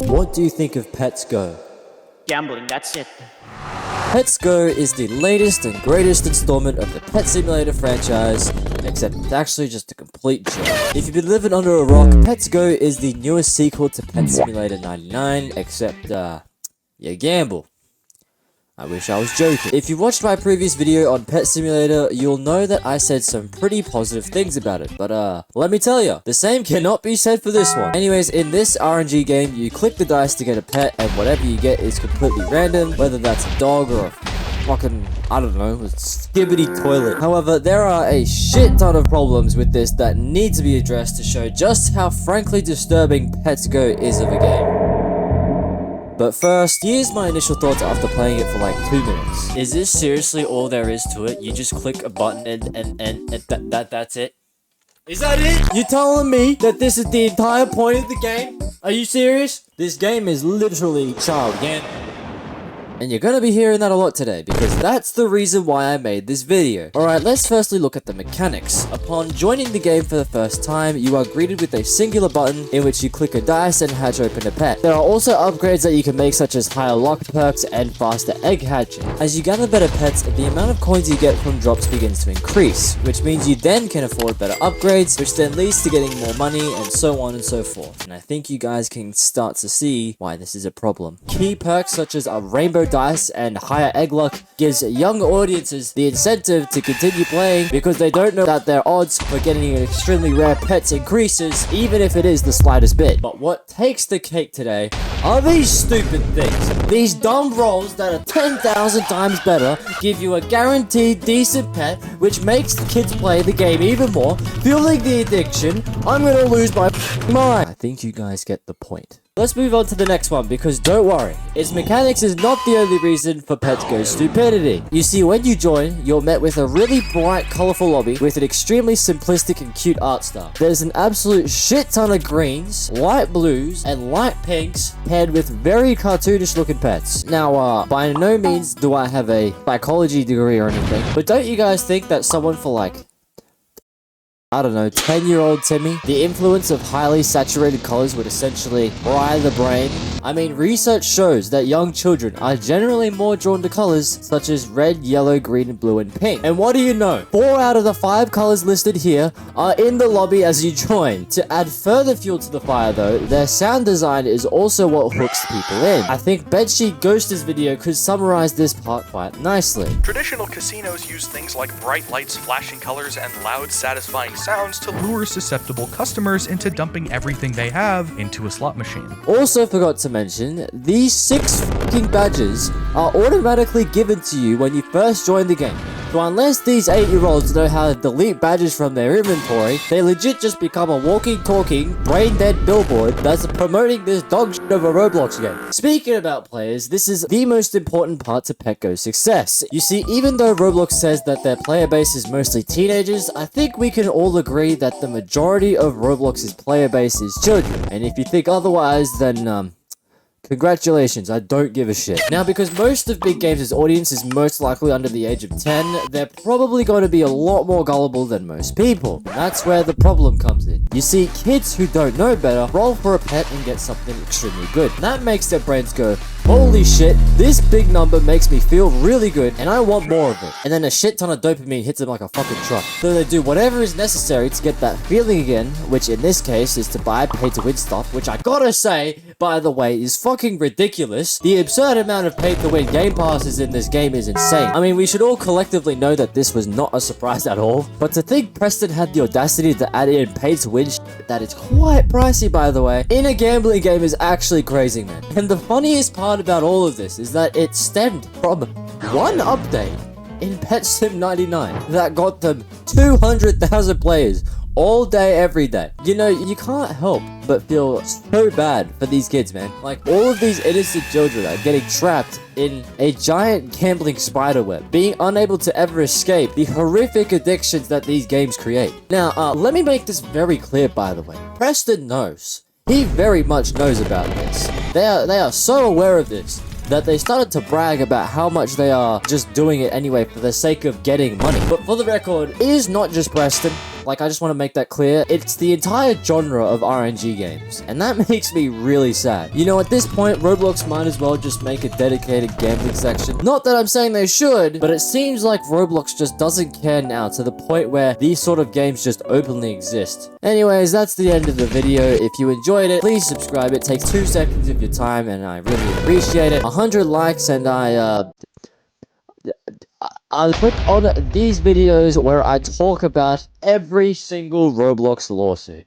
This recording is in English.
What do you think of Pets Go? Gambling, that's it. Pets Go is the latest and greatest installment of the Pet Simulator franchise, except it's actually just a complete joke. If you've been living under a rock, Pets Go is the newest sequel to Pet Simulator 99, except, you gamble. I wish I was joking. If you watched my previous video on Pet Simulator, you'll know that I said some pretty positive things about it. But, let me tell you, the same cannot be said for this one. Anyways, in this RNG game, you click the dice to get a pet, and whatever you get is completely random, whether that's a dog or a fucking, I don't know, a skibbity toilet. However, there are a shit ton of problems with this that need to be addressed to show just how frankly disturbing Pets Go is of a game. But first, here's my initial thoughts after playing it for like 2 minutes. Is this seriously all there is to it? You just click a button and that's it? Is that it? You telling me that this is the entire point of the game? Are you serious? This game is literally child gambling. And you're gonna be hearing that a lot today, because that's the reason why I made this video. Alright, let's firstly look at the mechanics. Upon joining the game for the first time, you are greeted with a singular button in which you click a dice and hatch open a pet. There are also upgrades that you can make, such as higher luck perks and faster egg hatching. As you gather better pets, the amount of coins you get from drops begins to increase, which means you then can afford better upgrades, which then leads to getting more money, and so on and so forth. And I think you guys can start to see why this is a problem. Key perks such as a rainbow dice and higher egg luck gives young audiences the incentive to continue playing, because they don't know that their odds for getting an extremely rare pets increases, even if it is the slightest bit. But what takes the cake today are these stupid things. These dumb rolls that are 10,000 times better, give you a guaranteed decent pet, which makes the kids play the game even more, fueling the addiction. I'm gonna lose my mind. I think you guys get the point. Let's move on to the next one, because don't worry, its mechanics is not the only reason for Pets Go's stupidity. You see, when you join, you're met with a really bright, colorful lobby with an extremely simplistic and cute art style. There's an absolute shit ton of greens, light blues, and light pinks, paired with very cartoonish looking pets. Now, by no means do I have a psychology degree or anything, but don't you guys think that someone for like, I don't know, 10-year-old Timmy, the influence of highly saturated colors would essentially fry the brain? I mean, research shows that young children are generally more drawn to colors such as red, yellow, green, and blue, and pink. And what do you know? 4 out of the 5 colors listed here are in the lobby as you join. To add further fuel to the fire though, their sound design is also what hooks people in. I think Bedsheet Ghost's video could summarize this part quite nicely. Traditional casinos use things like bright lights, flashing colors, and loud, satisfying sounds to lure susceptible customers into dumping everything they have into a slot machine. Also forgot to mention, these 6 fucking badges are automatically given to you when you first join the game. So unless these 8-year-olds know how to delete badges from their inventory, they legit just become a walking, talking, brain-dead billboard that's promoting this dog shit of a Roblox game. Speaking about players, this is the most important part to Pet Go's success. You see, even though Roblox says that their player base is mostly teenagers, I think we can all agree that the majority of Roblox's player base is children. And if you think otherwise, then, congratulations, I don't give a shit. Now, because most of Big Games' audience is most likely under the age of 10, they're probably going to be a lot more gullible than most people. That's where the problem comes in. You see, kids who don't know better roll for a pet and get something extremely good. That makes their brains go, holy shit, this big number makes me feel really good and I want more of it. And then a shit ton of dopamine hits them like a fucking truck. So they do whatever is necessary to get that feeling again, which in this case is to buy pay-to-win stuff, which I gotta say, by the way, is fucking ridiculous. The absurd amount of pay-to-win game passes in this game is insane. I mean, we should all collectively know that this was not a surprise at all, but to think Preston had the audacity to add in pay-to-win shit that is quite pricey, by the way, in a gambling game is actually crazy, man. And the funniest part about all of this is that it stemmed from one update in Pet Sim 99 that got them 200,000 players all day, every day. You know, you can't help but feel so bad for these kids, man. Like, all of these innocent children are getting trapped in a giant gambling spiderweb, being unable to ever escape the horrific addictions that these games create. Now, let me make this very clear, by the way. Preston knows. He very much knows about this. They are so aware of this that they started to brag about how much they are just doing it anyway for the sake of getting money. But for the record, it is not just Preston. Like, I just want to make that clear. It's the entire genre of RNG games, and that makes me really sad. You know, at this point, Roblox might as well just make a dedicated gambling section. Not that I'm saying they should, but it seems like Roblox just doesn't care now to the point where these sort of games just openly exist. Anyways, that's the end of the video. If you enjoyed it, please subscribe. It takes 2 seconds of your time, and I really appreciate it. 100 likes, and I'll put on these videos where I talk about every single Roblox lawsuit.